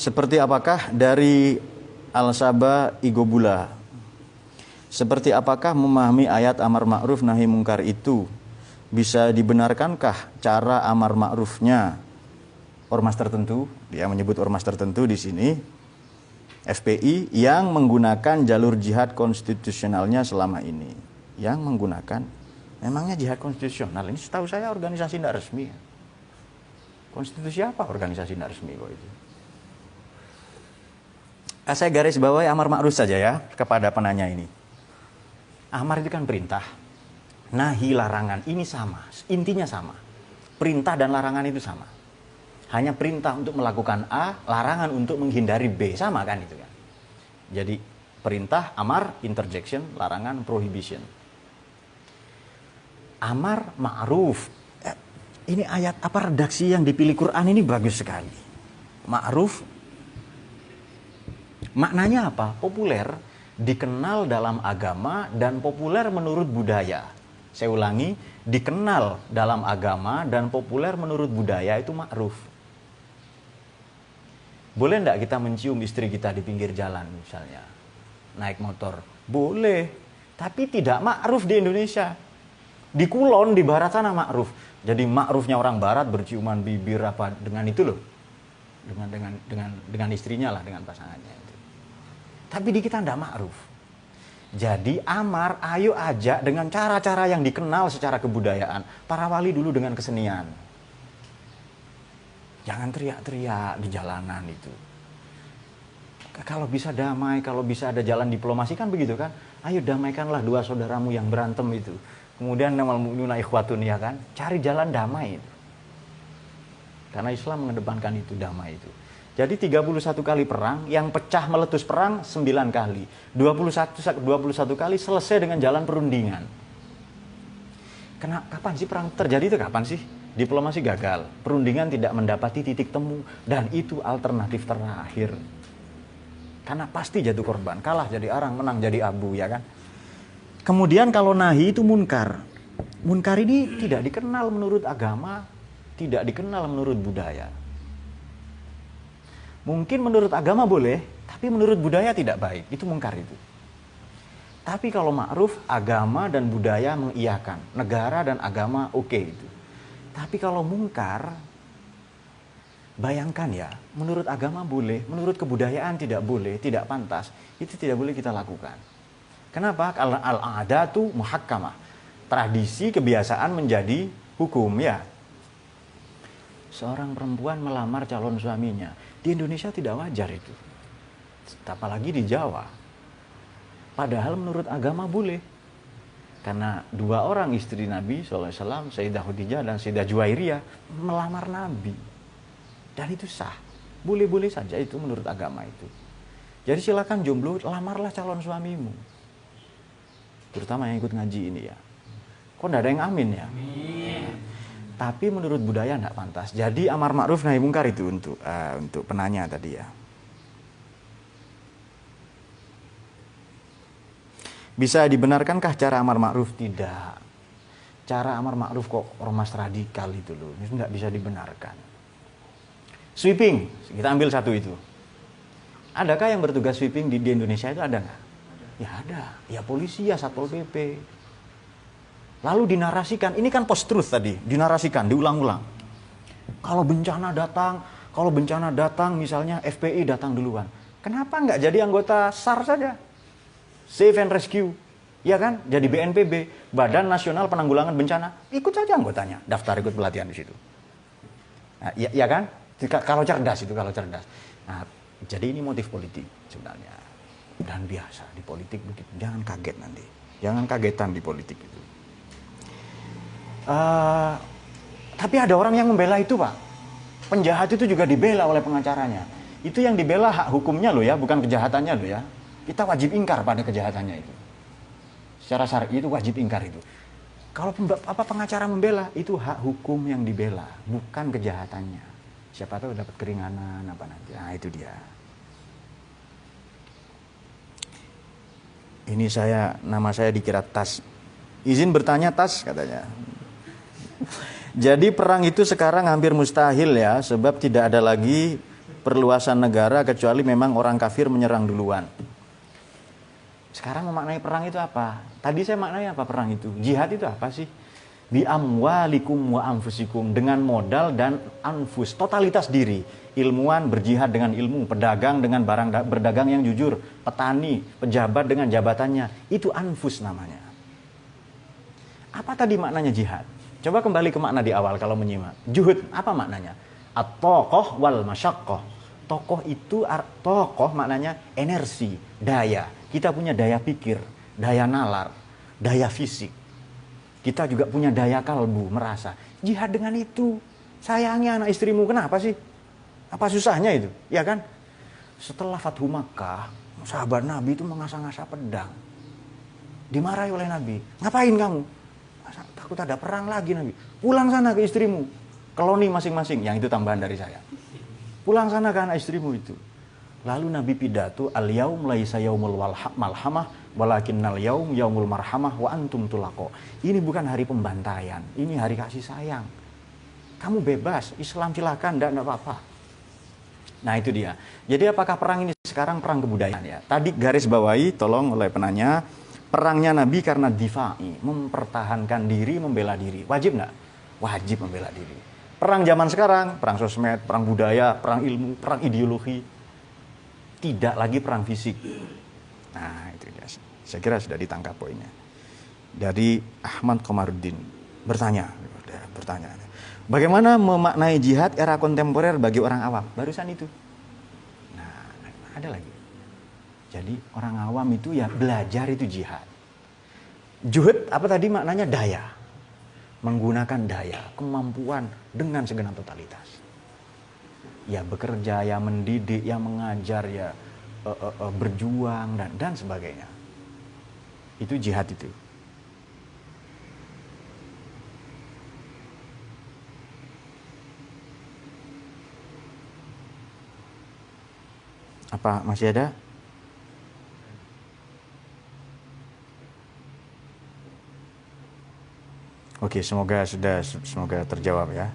Seperti apakah dari Al-Saba Igobula? Seperti apakah memahami ayat amar ma'ruf nahi mungkar itu? Bisa dibenarkankah cara amar ma'rufnya ormas tertentu? Dia menyebut ormas tertentu di sini, FPI, yang menggunakan jalur jihad konstitusionalnya selama ini. Yang menggunakan, memangnya jihad konstitusional ini setahu saya organisasi tidak resmi. Konstitusi apa organisasi tidak resmi kok itu? Saya garis bawahi amar ma'ruf saja ya kepada penanya ini. Amar itu kan perintah, nahi larangan, ini sama, intinya sama. Perintah dan larangan itu sama. Hanya perintah untuk melakukan A, larangan untuk menghindari B, sama kan itu kan. Jadi perintah, amar, interjection, larangan, prohibition. Amar ma'ruf. Ini ayat apa redaksi yang dipilih Quran ini bagus sekali. Ma'ruf maknanya apa? Populer, dikenal dalam agama dan populer menurut budaya. Saya ulangi, dikenal dalam agama dan populer menurut budaya itu ma'ruf. Boleh enggak kita mencium istri kita di pinggir jalan misalnya? Naik motor? Boleh. Tapi tidak ma'ruf di Indonesia. Di Kulon, di barat sana ma'ruf. Jadi ma'rufnya orang barat berciuman bibir apa dengan itu loh. Dengan istrinya lah, dengan pasangannya itu. Tapi di kita tidak ma'ruf. Jadi amar, ayo ajak dengan cara-cara yang dikenal secara kebudayaan. Para wali dulu dengan kesenian. Jangan teriak-teriak di jalanan itu. Kalau bisa damai, kalau bisa ada jalan diplomasi kan begitu kan. Ayo damaikanlah dua saudaramu yang berantem itu. Kemudian namal mu'minuna ikhwatun ya kan. Cari jalan damai itu. Karena Islam mengedepankan itu, damai itu. Jadi 31 kali perang, yang pecah meletus perang 9 kali. 21 kali selesai dengan jalan perundingan. Kapan sih perang terjadi itu? Kapan sih? Diplomasi gagal, perundingan tidak mendapati titik temu, dan itu alternatif terakhir. Karena pasti jatuh korban, kalah jadi arang, menang jadi abu, ya kan? Kemudian kalau nahi itu munkar. Munkar ini tidak dikenal menurut agama, tidak dikenal menurut budaya. Mungkin menurut agama boleh, tapi menurut budaya tidak baik. Itu mungkar itu. Tapi kalau ma'ruf, agama dan budaya mengiyakan. Negara dan agama oke itu. Tapi kalau mungkar, bayangkan ya, menurut agama boleh, menurut kebudayaan tidak boleh, tidak pantas. Itu tidak boleh kita lakukan. Kenapa? Kalau al-'adatu muhakkamah. Tradisi, kebiasaan menjadi hukum ya. Seorang perempuan melamar calon suaminya. Di Indonesia tidak wajar itu. Apalagi di Jawa. Padahal menurut agama boleh. Karena dua orang istri Nabi SAW, Sayyidah Khadijah dan Sayyidah Juwairiyah, melamar Nabi. Dan itu sah. Boleh-boleh saja itu menurut agama itu. Jadi silakan jomblo, lamarlah calon suamimu. Terutama yang ikut ngaji ini ya. Kok enggak ada yang amin ya? Amin. Tapi menurut budaya tidak pantas. Jadi amar ma'ruf nahi mungkar itu untuk penanya tadi ya. Bisa dibenarkankah cara amar ma'ruf? Tidak. Cara amar ma'ruf kok ormas radikal itu loh. Itu tidak bisa dibenarkan. Sweeping, kita ambil satu itu. Adakah yang bertugas sweeping di Indonesia itu ada nggak? Ya ada. Ya polisi, ya Satpol PP. Lalu dinarasikan, ini kan post-truth tadi, dinarasikan, diulang-ulang. Kalau bencana datang misalnya FPI datang duluan. Kenapa nggak jadi anggota SAR saja? Save and Rescue, ya kan? Jadi BNPB, Badan Nasional Penanggulangan Bencana, ikut saja anggotanya, daftar ikut pelatihan di situ. Nah, ya kan? Kalau cerdas itu, kalau cerdas. Nah, jadi ini motif politik sebenarnya. Dan biasa di politik begitu, jangan kaget nanti. Jangan kagetan di politik itu. Tapi ada orang yang membela itu Pak. Penjahat itu juga dibela oleh pengacaranya. Itu yang dibela hak hukumnya loh ya, bukan kejahatannya loh ya. Kita wajib ingkar pada kejahatannya itu. Secara syar'i itu wajib ingkar itu. Kalau pengacara membela, itu hak hukum yang dibela, bukan kejahatannya. Siapa tahu dapat keringanan apa nanti. Nah itu dia. Ini nama saya dikira Tas. Izin bertanya Tas katanya. Jadi perang itu sekarang hampir mustahil ya, sebab tidak ada lagi perluasan negara kecuali memang orang kafir menyerang duluan. Sekarang memaknai perang itu apa? Tadi saya maknai apa perang itu? Jihad itu apa sih? Bi amwalikum wa anfusikum, dengan modal dan anfus, totalitas diri. Ilmuwan berjihad dengan ilmu, pedagang dengan berdagang yang jujur, petani, pejabat dengan jabatannya. Itu anfus namanya. Apa tadi maknanya jihad? Coba kembali ke makna di awal kalau menyimak. Juhud, apa maknanya? At-toqoh wal masyaqqoh. Tokoh maknanya energi, daya. Kita punya daya pikir, daya nalar, daya fisik. Kita juga punya daya kalbu, merasa. Jihad dengan itu. Sayangi anak istrimu, kenapa sih? Apa susahnya itu? Ya kan? Setelah Fathu Makkah, sahabat Nabi itu mengasah-ngasah pedang. Dimarahi oleh Nabi. Ngapain kamu? Takut ada perang lagi Nabi. Pulang sana ke istrimu. Keloni masing-masing. Yang itu tambahan dari saya. Pulang sana ke anak istrimu itu. Lalu Nabi pidato, al-yaum laisa yaumul malhamah walakinnal yaum yaumul marhamah wa antum tulaqo. Ini bukan hari pembantaian, ini hari kasih sayang. Kamu bebas, Islam silakan, enggak apa-apa. Nah, itu dia. Jadi apakah perang ini sekarang perang kebudayaan ya? Tadi garis bawahi tolong oleh penanya, perangnya Nabi karena difa'i, mempertahankan diri, membela diri. Wajib enggak? Wajib membela diri. Perang zaman sekarang, perang sosmed, perang budaya, perang ilmu, perang ideologi. Tidak lagi perang fisik. Nah, itu dia. Saya kira sudah ditangkap poinnya. Dari Ahmad Komarudin bertanya. Bagaimana memaknai jihad era kontemporer bagi orang awam? Barusan itu. Nah, ada lagi. Jadi orang awam itu ya belajar itu jihad. Juhud apa tadi maknanya? Daya. Menggunakan daya, kemampuan dengan segenap totalitas. Ya bekerja, ya mendidik, ya mengajar, ya berjuang dan sebagainya. Itu jihad itu. Apa masih ada? Oke, semoga terjawab ya.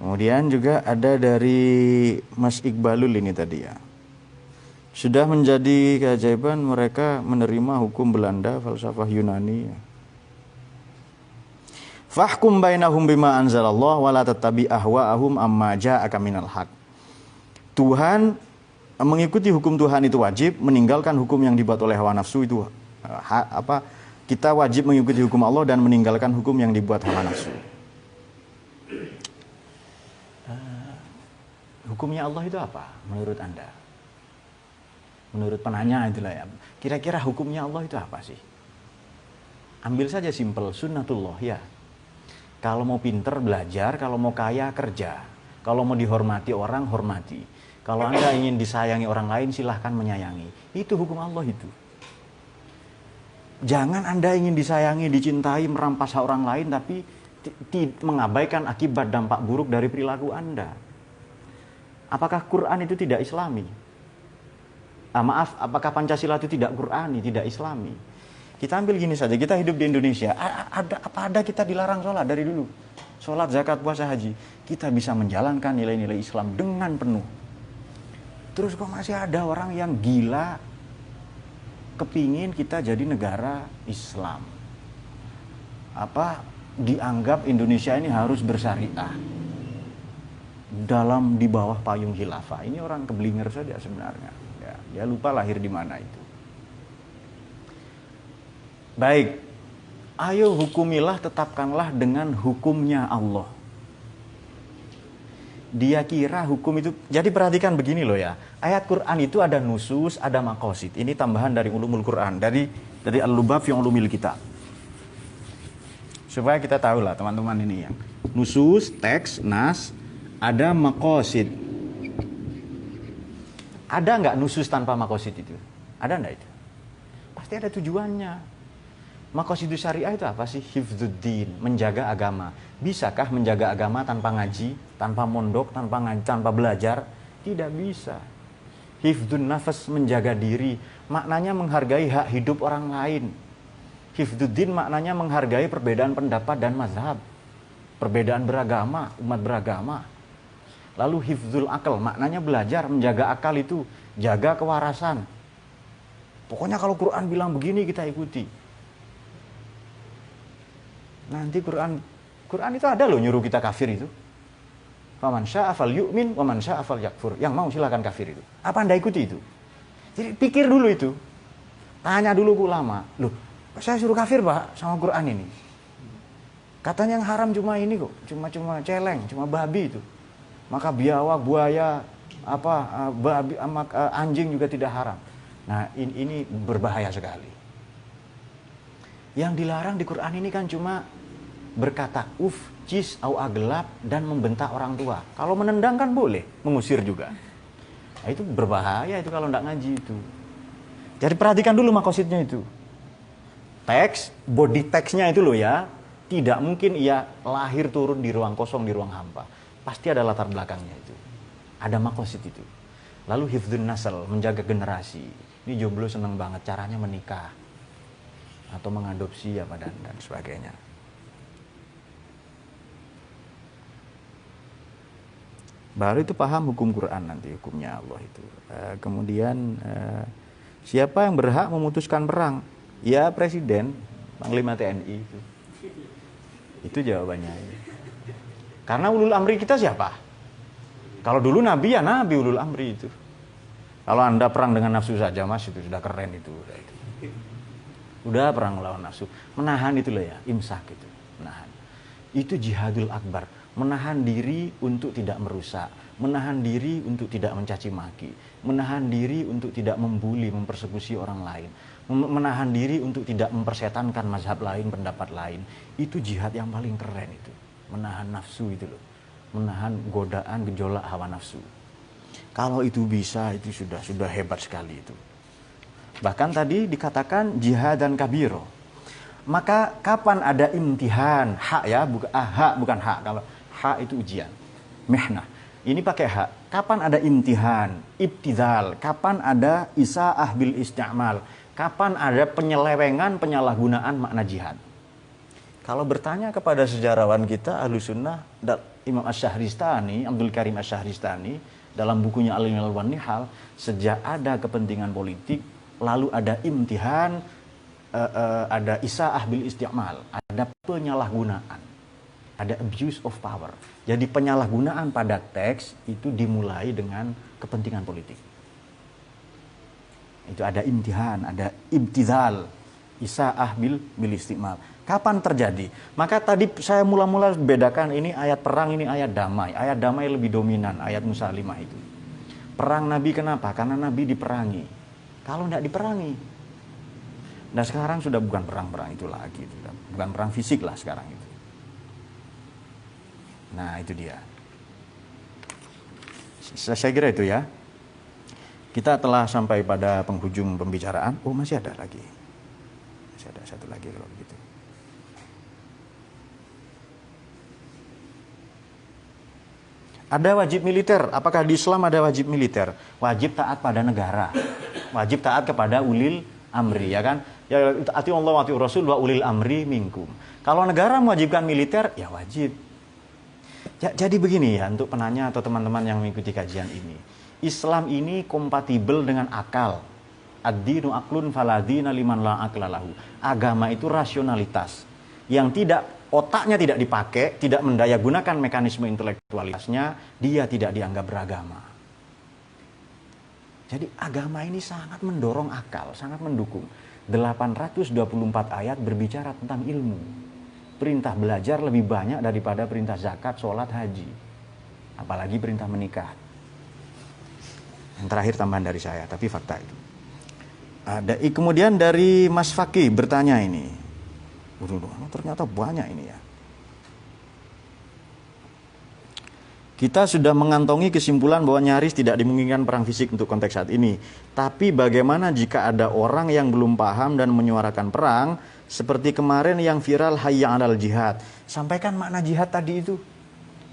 Kemudian juga ada dari Mas Iqbalul ini tadi ya. Sudah menjadi keajaiban mereka menerima hukum Belanda, falsafah Yunani. Fahkum bainahum bima anzalallah wa la tattabi ahwa'ahum amma ja'aka minal haq. Tuhan, mengikuti hukum Tuhan itu wajib, meninggalkan hukum yang dibuat oleh hawa nafsu itu kita wajib mengikuti hukum Allah dan meninggalkan hukum yang dibuat hawa nafsu. Hukumnya Allah itu apa menurut Anda? Menurut penanya itulah ya. Kira-kira hukumnya Allah itu apa sih? Ambil saja simpel, sunnatullah ya. Kalau mau pinter belajar, kalau mau kaya kerja. Kalau mau dihormati orang, hormati. Kalau Anda ingin disayangi orang lain, silahkan menyayangi. Itu hukum Allah itu. Jangan Anda ingin disayangi, dicintai, merampas hak orang lain, tapi mengabaikan akibat dampak buruk dari perilaku Anda. Apakah Quran itu tidak Islami? Apakah Pancasila itu tidak Qurani, tidak Islami? Kita ambil gini saja, kita hidup di Indonesia. Ada kita dilarang sholat dari dulu? Sholat, zakat, puasa, haji. Kita bisa menjalankan nilai-nilai Islam dengan penuh. Terus kok masih ada orang yang gila, kepingin kita jadi negara Islam. Dianggap Indonesia ini harus bersyariah. Di bawah payung khilafah. Ini orang keblinger saja sebenarnya. Ya, dia lupa lahir di mana itu. Baik, ayo hukumilah, tetapkanlah dengan hukumnya Allah. Dia kira hukum itu, jadi perhatikan begini loh ya. Ayat Quran itu ada nusus, ada maqasid. Ini tambahan dari ulumul Quran, dari al-lubab fi ulumil kitab. Supaya kita tahu lah teman-teman ini yang nusus, teks, nas, ada maqasid. Ada nggak nusus tanpa maqasid itu? Ada nggak itu? Pasti ada tujuannya. Maqasid syariah itu apa sih? Hifdzuddin, menjaga agama. Bisakah menjaga agama tanpa ngaji, tanpa mondok, tanpa belajar? Tidak bisa. Hifdzun nafas, menjaga diri, maknanya menghargai hak hidup orang lain. Hifdzuddin maknanya menghargai perbedaan pendapat dan mazhab, perbedaan beragama, umat beragama. Lalu hifdzul akal, maknanya belajar, menjaga akal itu, jaga kewarasan. Pokoknya kalau Quran bilang begini kita ikuti. Nanti Quran itu ada loh nyuruh kita kafir itu. Faman syaa'a falyu'min wa man syaa'a falyakfur. Yang mau silakan kafir itu. Apa Anda ikuti itu? Jadi pikir dulu itu. Tanya dulu ke ulama. Loh, saya suruh kafir Pak sama Quran ini. Katanya yang haram cuma ini kok, cuma celeng, cuma babi itu. Maka biawak, buaya, babi, anjing juga tidak haram. Nah, ini berbahaya sekali. Yang dilarang di Quran ini kan cuma berkata uf, cis, au aglab, dan membentak orang tua. Kalau menendang kan boleh, mengusir juga. Nah, itu berbahaya itu kalau tidak ngaji itu. Jadi perhatikan dulu makosidnya itu. Teks, body teksnya itu loh ya, tidak mungkin ia lahir turun di ruang kosong, di ruang hampa. Pasti ada latar belakangnya itu. Ada makosid itu. Lalu hifdzun nasl, menjaga generasi. Ini jomblo seneng banget caranya menikah atau mengadopsi apa dan sebagainya. Baru itu paham hukum Quran nanti, hukumnya Allah itu. Kemudian siapa yang berhak memutuskan perang? Ya presiden, panglima TNI itu. Itu jawabannya. Karena ulul amri kita siapa? Kalau dulu nabi ya nabi ulul amri itu. Kalau Anda perang dengan nafsu saja Mas, itu sudah keren itu. Udah perang melawan nafsu. Menahan itu loh ya, imsak itu. Menahan. Itu jihadul akbar. Menahan diri untuk tidak merusak, menahan diri untuk tidak mencaci maki, menahan diri untuk tidak membuli, mempersekusi orang lain, menahan diri untuk tidak mempersetankan mazhab lain, pendapat lain. Itu jihad yang paling keren itu. Menahan nafsu itu loh. Menahan godaan, gejolak hawa nafsu. Kalau itu bisa, itu sudah hebat sekali itu. Bahkan tadi dikatakan jihad dan kabiro. Maka kapan ada imtihan, hak ya, bukan hak. Kalau hak itu ujian, mihnah. Ini pakai hak. Kapan ada imtihan, ibtidal. Kapan ada isaah bil isti'mal. Kapan ada penyelewengan, penyalahgunaan makna jihad. Kalau bertanya kepada sejarawan kita Ahlussunnah, Imam Asy-Syahristani, Abdul Karim Asy-Syahristani, dalam bukunya Al-Ilal wan Nihal, sejak ada kepentingan politik, lalu ada imtihan, ada isaah bil isti'mal, ada penyalahgunaan. Ada abuse of power. Jadi penyalahgunaan pada teks itu dimulai dengan kepentingan politik. Itu ada imtihan, ada ibtidal, isaah bil istimal. Kapan terjadi? Maka tadi saya mula-mula bedakan ini ayat perang, ini ayat damai. Ayat damai lebih dominan, ayat Musalimah itu. Perang Nabi kenapa? Karena Nabi diperangi. Kalau tidak diperangi. Nah sekarang sudah bukan perang-perang itu lagi. Bukan perang fisik lah sekarang itu. Nah itu dia. Saya kira itu ya. Kita telah sampai pada penghujung pembicaraan. Oh masih ada lagi. Masih ada satu lagi kalau begitu. Ada wajib militer. Apakah di Islam ada wajib militer? Wajib taat pada negara. Wajib taat kepada ulil amri, ya kan? Ya ati Allah wa ati Rasul wa ulil amri minkum. Kalau negara mewajibkan militer, ya wajib. Jadi begini ya, untuk penanya atau teman-teman yang mengikuti kajian ini. Islam ini kompatibel dengan akal. Ad-dinu aklun faladina liman la aklalahu. Agama itu rasionalitas. Yang otaknya tidak dipakai, tidak mendayagunakan mekanisme intelektualitasnya, dia tidak dianggap beragama. Jadi agama ini sangat mendorong akal, sangat mendukung. 824 ayat berbicara tentang ilmu. Perintah belajar lebih banyak daripada perintah zakat, sholat, haji. Apalagi perintah menikah. Yang terakhir tambahan dari saya, tapi fakta itu. Kemudian dari Mas Fakih bertanya ini. Ternyata banyak ini ya. Kita sudah mengantongi kesimpulan bahwa nyaris tidak dimungkinkan perang fisik untuk konteks saat ini. Tapi bagaimana jika ada orang yang belum paham dan menyuarakan perang, seperti kemarin yang viral hayya 'alal jihad. Sampaikan makna jihad tadi itu.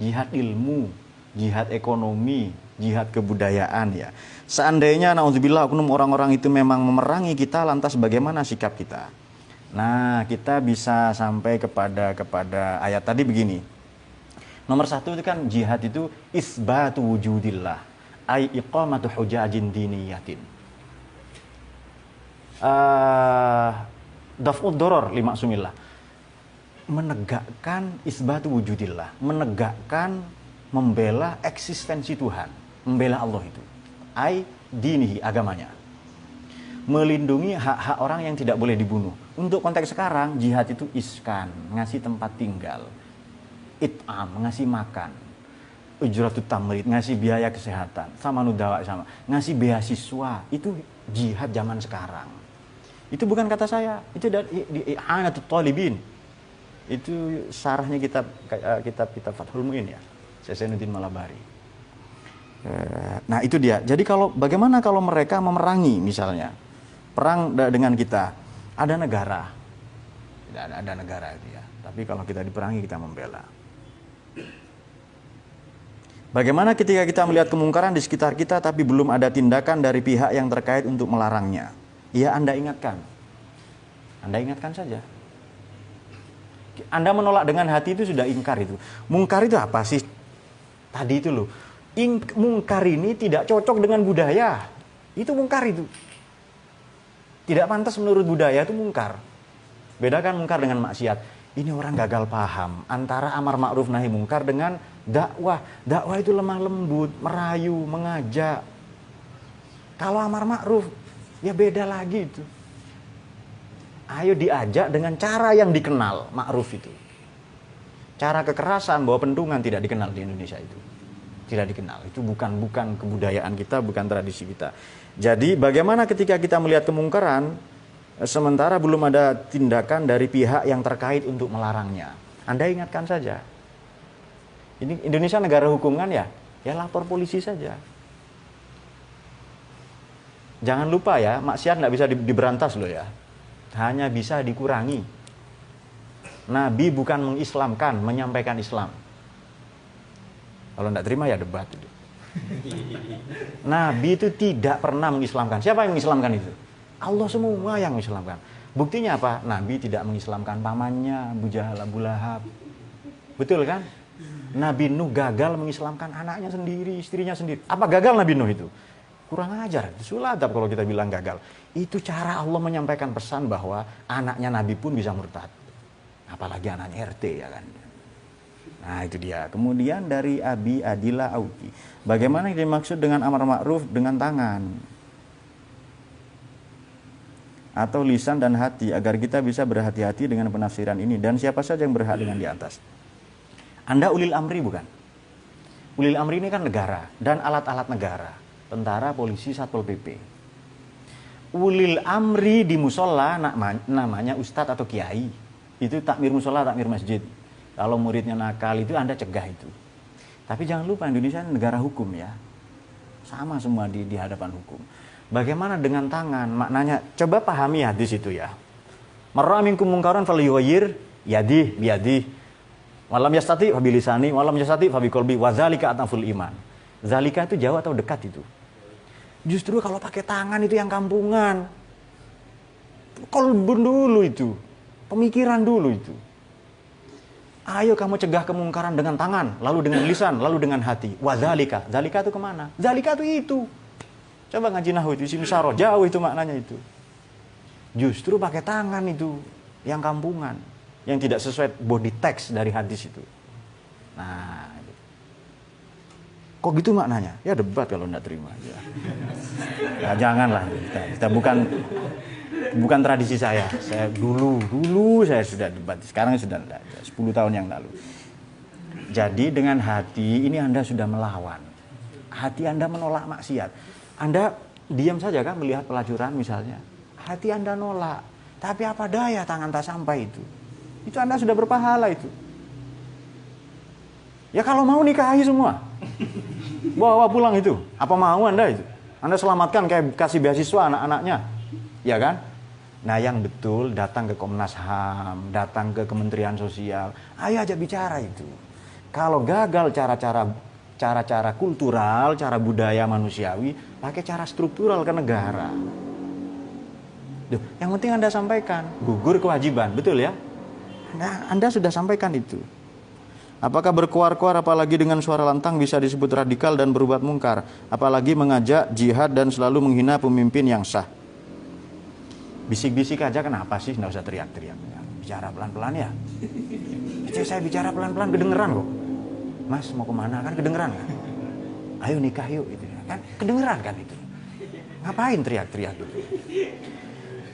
Jihad ilmu, jihad ekonomi, jihad kebudayaan ya. Seandainya naudzubillah oknum orang-orang itu memang memerangi kita, lantas bagaimana sikap kita? Nah, kita bisa sampai kepada ayat tadi begini. Nomor satu itu kan jihad itu isbatu wujudillah, ay iqamatu hujajin diniyatin. Daf'ud doror lima sumillah. Menegakkan isbatu wujudillah, menegakkan, membela eksistensi Tuhan, membela Allah itu. Ay dinihi, agamanya. Melindungi hak-hak orang yang tidak boleh dibunuh. Untuk konteks sekarang, jihad itu iskan, ngasih tempat tinggal. It'am, ngasih makan. Ujratut tamrid, ngasih biaya kesehatan. Sama nudawa sama. Ngasih beasiswa, itu jihad zaman sekarang. Itu bukan kata saya, itu dari i'anatut talibin. Itu sarahnya kitab Fathul Mu'in ya. Sainuddin Malabari. Nah, itu dia. Jadi bagaimana kalau mereka memerangi misalnya? Perang dengan kita, ada negara. Tidak ada negara itu ya. Tapi kalau kita diperangi, kita membela. Bagaimana ketika kita melihat kemungkaran di sekitar kita tapi belum ada tindakan dari pihak yang terkait untuk melarangnya? Ya, Anda ingatkan. Anda ingatkan saja. Anda menolak dengan hati itu sudah ingkar itu. Mungkar itu apa sih? Tadi itu loh. Mungkar ini tidak cocok dengan budaya. Itu mungkar itu. Tidak pantas menurut budaya itu mungkar. Bedakan mungkar dengan maksiat. Ini orang gagal paham antara amar ma'ruf nahi mungkar dengan dakwah. Dakwah itu lemah lembut, merayu, mengajak. Kalau amar ma'ruf, ya beda lagi itu. Ayo diajak dengan cara yang dikenal, ma'ruf itu. Cara kekerasan, bawa pentungan tidak dikenal di Indonesia itu. Tidak dikenal. Itu bukan kebudayaan kita, bukan tradisi kita. Jadi bagaimana ketika kita melihat kemungkaran, sementara belum ada tindakan dari pihak yang terkait untuk melarangnya. Anda ingatkan saja. Ini Indonesia negara hukum kan ya? Ya lapor polisi saja. Jangan lupa ya, maksiat nggak bisa diberantas loh ya. Hanya bisa dikurangi. Nabi bukan mengislamkan, menyampaikan Islam. Kalau nggak terima ya debat itu. Nabi itu tidak pernah mengislamkan. Siapa yang mengislamkan itu? Allah semua yang mengislamkan. Buktinya apa? Nabi tidak mengislamkan pamannya, Abu Jahal, Abu Lahab. Betul kan? Nabi Nuh gagal mengislamkan anaknya sendiri, istrinya sendiri. Apa gagal Nabi Nuh itu? Kurang ajar. Suladab kalau kita bilang gagal. Itu cara Allah menyampaikan pesan bahwa anaknya Nabi pun bisa murtad. Apalagi anaknya RT ya kan. Nah itu dia. Kemudian dari Abi Adila Auki. Bagaimana yang dimaksud dengan amar ma'ruf dengan tangan? Atau lisan dan hati agar kita bisa berhati-hati dengan penafsiran ini. Dan siapa saja yang berhak dengan di atas. Anda ulil amri bukan? Ulil amri ini kan negara dan alat-alat negara. Tentara, polisi, satpol PP. Ulil amri di musola namanya ustadz atau kiai. Itu takmir musola, takmir masjid. Kalau muridnya nakal itu Anda cegah itu. Tapi jangan lupa Indonesia negara hukum ya. Sama semua di hadapan hukum. Bagaimana dengan tangan? Maknanya coba pahami hadis itu ya. Marra minkum mungkaran falyughayyir yadihi biyadihi. Walam yastati fa bilisani, walam yastati fa biqalbi, wa zalika ataful iman. Zalika itu jauh atau dekat itu. Justru kalau pakai tangan itu yang kampungan. Kolbun dulu itu. Pemikiran dulu itu. Ayo kamu cegah kemungkaran dengan tangan, lalu dengan lisan, lalu dengan hati. Wa zalika. Zalika itu kemana? Zalika itu. Coba ngaji nahwu itu, isim isyarah, jauh itu maknanya itu. Justru pakai tangan itu, yang kampungan. Yang tidak sesuai body text dari hadis itu. Nah, kok gitu maknanya? Ya debat kalau enggak terima. Ya janganlah, kita bukan tradisi saya. Saya dulu saya sudah debat, sekarang sudah enggak, 10 tahun yang lalu. Jadi dengan hati ini Anda sudah melawan. Hati Anda menolak maksiat. Anda diam saja kan melihat pelacuran misalnya. Hati Anda nolak. Tapi apa daya tangan tak sampai itu. Itu Anda sudah berpahala itu. Ya kalau mau nikahi semua. Bawa pulang itu. Apa mau Anda itu? Anda selamatkan kayak kasih beasiswa anak-anaknya. Ya kan? Nah yang betul datang ke Komnas HAM. Datang ke Kementerian Sosial. Ayo aja bicara itu. Kalau gagal cara-cara kultural, cara budaya manusiawi, pakai cara struktural ke negara. Duh, yang penting Anda sampaikan, gugur kewajiban, betul ya? Nah, Anda sudah sampaikan itu. Apakah berkuar-kuar apalagi dengan suara lantang bisa disebut radikal dan berbuat mungkar? Apalagi mengajak jihad dan selalu menghina pemimpin yang sah. Bisik-bisik aja kenapa sih? Nggak usah teriak-teriak. Bicara pelan-pelan ya. Saya bicara pelan-pelan kedengeran kok. Mas mau kemana kan kedengeran kan? Ayo nikah yuk gitu kan kedengeran kan itu. Ngapain teriak-teriak gitu?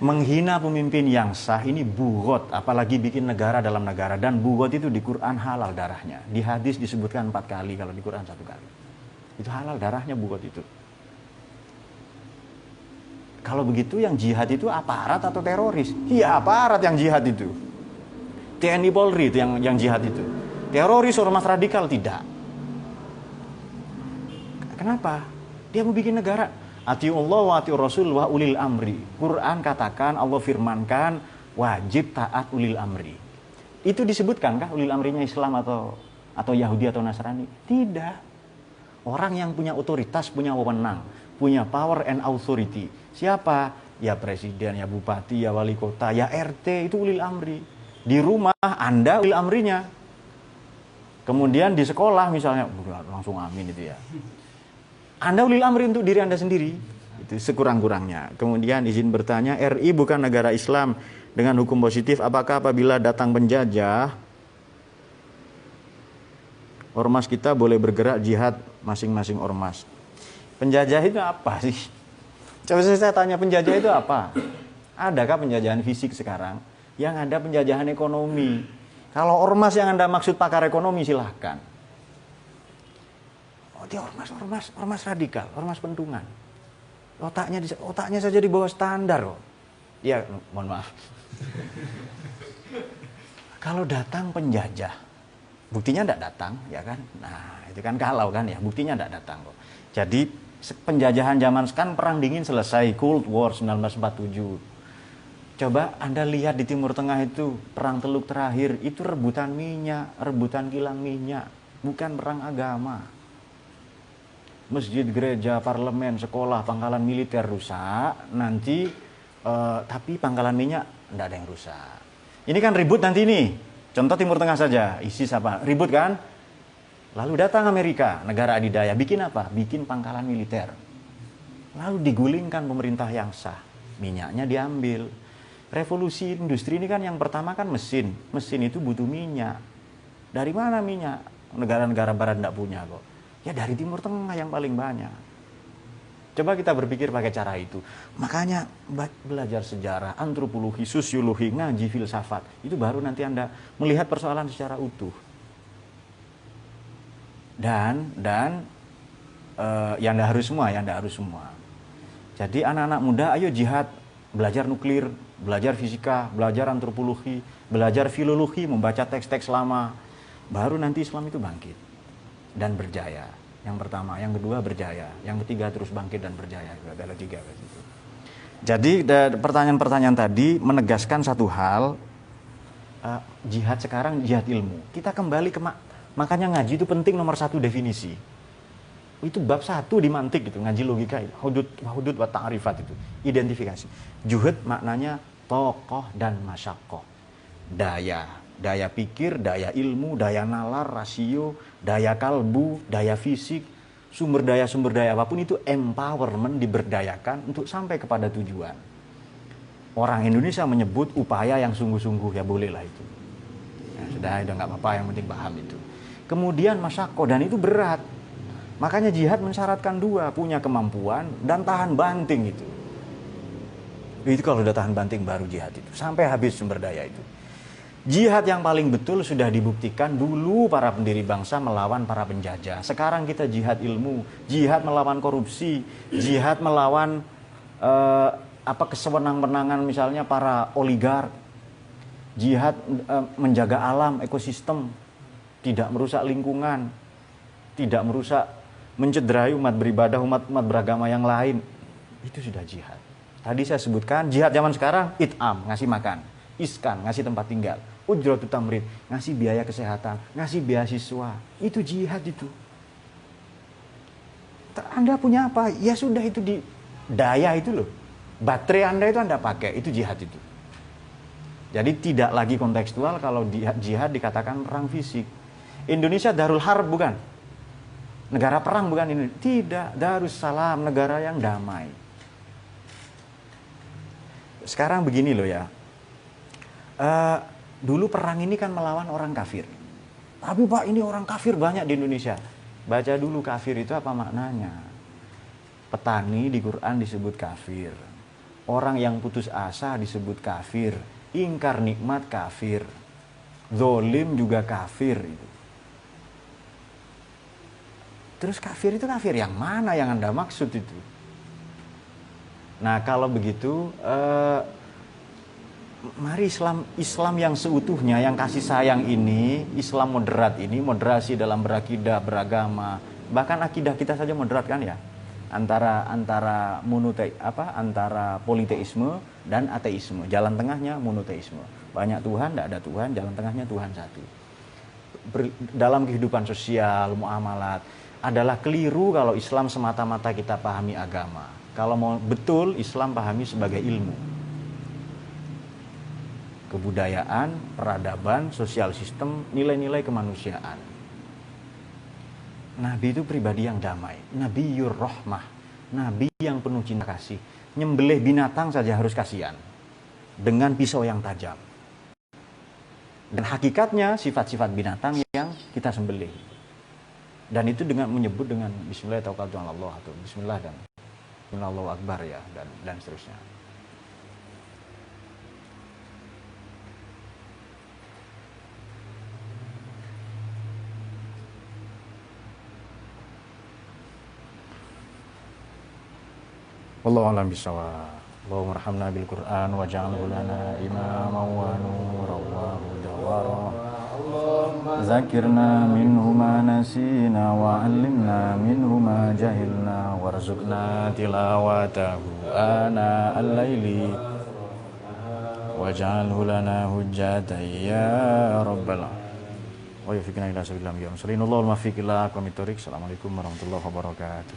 Menghina pemimpin yang sah ini bugot, apalagi bikin negara dalam negara. Dan bugot itu di Quran halal darahnya. Di hadis disebutkan 4 kali, kalau di Quran 1 kali. Itu halal darahnya bugot itu. Kalau begitu yang jihad itu aparat atau teroris? Iya aparat yang jihad itu. TNI Polri itu yang jihad itu. Teroris ormas radikal tidak. Kenapa? Dia mau bikin negara. Atiullah wa atiur rasul wa ulil amri. Quran katakan, Allah firmankan, wajib taat ulil amri. Itu disebutkan kah ulil amrinya Islam atau Yahudi atau Nasrani? Tidak. Orang yang punya otoritas, punya wewenang, punya power and authority. Siapa? Ya presiden, ya bupati, ya wali kota, ya RT, itu ulil amri. Di rumah Anda ulil amrinya. Kemudian di sekolah misalnya, langsung amin itu ya. Anda ulil amri untuk diri Anda sendiri. Itu sekurang-kurangnya. Kemudian izin bertanya, RI bukan negara Islam dengan hukum positif. Apakah apabila datang penjajah, ormas kita boleh bergerak jihad masing-masing ormas? Penjajah itu apa sih? Coba saya tanya, penjajah itu apa? Adakah penjajahan fisik sekarang? Yang ada penjajahan ekonomi. Kalau ormas yang Anda maksud pakar ekonomi silahkan. Oh dia ormas radikal, ormas pentungan. Otaknya saja di bawah standar kok. Ya mohon maaf. Kalau datang penjajah, buktinya tidak datang, ya kan? Nah itu kan kalau kan ya, buktinya tidak datang kok. Jadi penjajahan zaman sekarang perang dingin selesai, Cold War 1947. Coba Anda lihat di Timur Tengah itu, perang Teluk terakhir, itu rebutan minyak, rebutan kilang minyak, bukan perang agama. Masjid, gereja, parlemen, sekolah, pangkalan militer rusak, nanti tapi pangkalan minyak tidak ada yang rusak. Ini kan ribut nanti nih, contoh Timur Tengah saja, ISIS apa, ribut kan? Lalu datang Amerika, negara adidaya, bikin apa? Bikin pangkalan militer. Lalu digulingkan pemerintah yang sah, minyaknya diambil. Revolusi industri ini kan yang pertama kan mesin itu butuh minyak. Dari mana minyak? Negara-negara barat tidak punya kok. Ya dari Timur Tengah yang paling banyak. Coba kita berpikir pakai cara itu. Makanya belajar sejarah, antropologi, sosiologi, ngaji filsafat, itu baru nanti Anda melihat persoalan secara utuh. Dan yang tidak harus semua. Jadi anak-anak muda ayo jihad, belajar nuklir, belajar fisika, belajar antropologi, belajar filologi, membaca teks-teks lama. Baru nanti Islam itu bangkit dan berjaya. Yang pertama, yang kedua berjaya, yang ketiga terus bangkit dan berjaya. Ada 3 gitu. Jadi pertanyaan-pertanyaan tadi menegaskan satu hal, jihad sekarang jihad ilmu. Kita kembali ke makanya ngaji itu penting, nomor 1 definisi. Itu bab 1 di mantik gitu, ngaji logika, hudud wa ta'rifat itu, identifikasi. Juhud maknanya tokoh dan masyakoh. Daya pikir, daya ilmu, daya nalar, rasio, daya kalbu, daya fisik, sumber daya apapun itu empowerment, diberdayakan untuk sampai kepada tujuan. Orang Indonesia menyebut upaya yang sungguh-sungguh, ya bolehlah itu. Ya, sudah nggak apa-apa, yang penting paham itu. Kemudian masyakoh, dan itu berat. Makanya jihad mensyaratkan 2, punya kemampuan dan tahan banting itu. Itu kalau udah tahan banting baru jihad itu, sampai habis sumber daya itu. Jihad yang paling betul sudah dibuktikan dulu para pendiri bangsa melawan para penjajah. Sekarang kita jihad ilmu, jihad melawan korupsi, jihad melawan kesewenang-wenangan misalnya para oligark. Jihad menjaga alam, ekosistem, tidak merusak lingkungan, tidak merusak, mencederai umat beribadah, umat beragama yang lain. Itu sudah jihad. Tadi saya sebutkan jihad zaman sekarang, it'am, ngasih makan, iskan, ngasih tempat tinggal, ujratul tamrid, ngasih biaya kesehatan, ngasih beasiswa. Itu jihad itu. Anda punya apa? Ya sudah, itu di daya itu loh. Baterai Anda itu Anda pakai, itu jihad itu. Jadi tidak lagi kontekstual kalau jihad dikatakan perang fisik. Indonesia Darul Harb bukan? Negara perang bukan ini? Tidak, Darussalam, negara yang damai. Sekarang begini loh ya. Dulu perang ini kan melawan orang kafir. Tapi Pak, ini orang kafir banyak di Indonesia. Baca dulu kafir itu apa maknanya. Petani di Quran disebut kafir. Orang yang putus asa disebut kafir. Ingkar nikmat kafir. Zolim juga kafir itu. Terus kafir itu kafir yang mana yang Anda maksud itu? Nah kalau begitu, mari Islam yang seutuhnya, yang kasih sayang ini, Islam moderat ini, moderasi dalam berakidah, beragama, bahkan akidah kita saja moderat kan ya, antara politeisme dan ateisme, jalan tengahnya monoteisme, banyak Tuhan, tidak ada Tuhan, jalan tengahnya Tuhan satu. Dalam kehidupan sosial, muamalat, adalah keliru kalau Islam semata-mata kita pahami agama. Kalau mau betul, Islam pahami sebagai ilmu. Kebudayaan, peradaban, sosial sistem, nilai-nilai kemanusiaan. Nabi itu pribadi yang damai. Nabiyur rahmah. Nabi yang penuh cinta kasih. Nyembelih binatang saja harus kasihan. Dengan pisau yang tajam. Dan hakikatnya sifat-sifat binatang yang kita sembelih. Dan itu dengan menyebut dengan Bismillah tawakkaltu 'ala Allah atau Bismillah dan Allahu Akbar ya dan seterusnya. Wallahu a'lam bishawab. Allahumma arhamna bil Qur'an waj'alhu lana imaman wa nuran wa hudan wa Zakirna minhu ma nasina wa 'allimna minhu ma jahilna warzuqna tilawatahu ana al-laili waj'alhu lana hujjatan ya rabbal alamin. Wa yafiqna ila sabilil anbiya. Sallallahu alaihi wa sallam. Assalamualaikum warahmatullahi wabarakatuh.